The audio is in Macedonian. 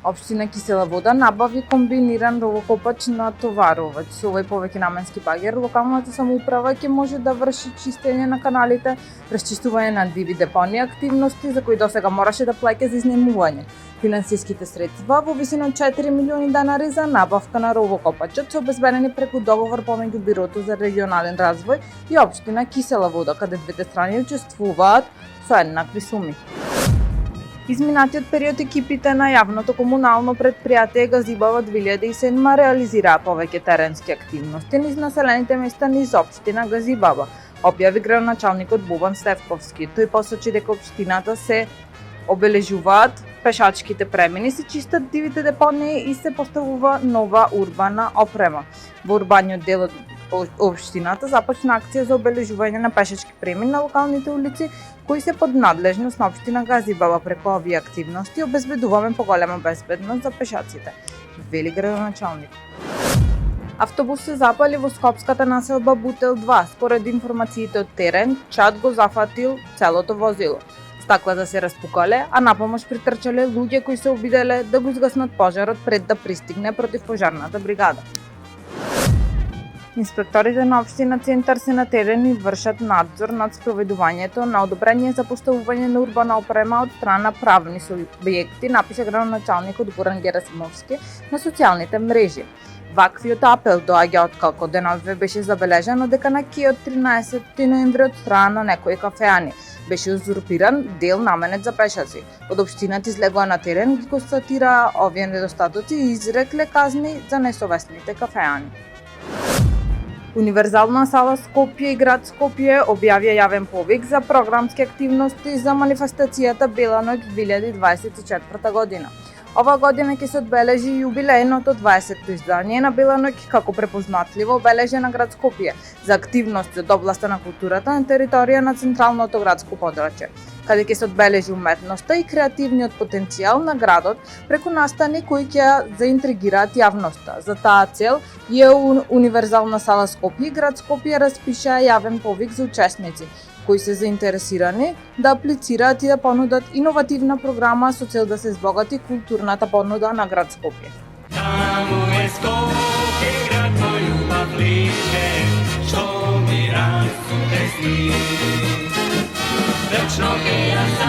Општина Кисела вода набави комбиниран ровокопач натоваровач. Со овој повеќенаменски багер, локалната самоуправа ќе може да врши чистење на каналите, расчистување на диви депонии, активности за кои досега мораше да плаќа за изнемување. Финансиските средства во висина од 4 милиони денари за набавка на ровокопачот се обезбедени преку договор помеѓу Бирото за регионален развој и општина Кисела вода, каде двете страни учествуваат со еднакви суми. Изминатиот период екипите на јавното комунално предпријатие Газибава 2007 реализираа повеќе теренски активности низ населените места низ општина Газибава, објави градоначалникот Бобан Стефковски. Тој посочи дека општината се обележуваат пешачките премини, се чистат дивите депонии и се поставува нова урбана опрема. Во урбаниот дел од општината започна акција за обележување на пешачки премини на локалните улици кои се под надлежност на општина Газибава. Преку овие активности обезбедуваме поголема безбедност за пешаците, вели градоначалник. Автобус се запали во скопската населба Бутел 2. Според информациите од терен, чад го зафатил целото возило. Стаклата се распукале, а на помош притрчале луѓе кои се обиделе да го изгаснат пожарот пред да пристигне противпожарната бригада. Инспекторите на општина Центар се на терен и вршат надзор над спроведувањето на одобрение за поставување на урбана опрема од страна правни субјекти, напиша градоначалникот Горан Герасимовски на социјалните мрежи. Ваквиот апел доаѓа откако деновиве беше забележано дека на киот 13 ноември од страна на некои кафеани беше узурпиран дел наменет за пешаци. Од општината излегува на терен, ги констатира овие недостатоци и изрекле казни за несовесните кафеани. Универзална сала Скопје и град Скопје објавија јавен повик за програмски активности за манифестацијата Бела ноќ 2024 година. Ова година ќе се одбележи јубилејното 20-то издание на Бела ноќ како препознатливо обележена град Скопје за активности од областа на културата на територија на централното градско подрачје, каде ќе се одбележи уметноста и креативниот потенцијал на градот преку настани кои ќе заинтригираат јавноста. За таа цел Универзална сала Скопје и град Скопје распишаа јавен повик за учесници кои се заинтересирани да аплицираат и да понудат иновативна програма со цел да се збогати културната понуда на град Скопје. Таму е Скопје, град мој љубав лише, што ми расу тесни. Вечно ќе ја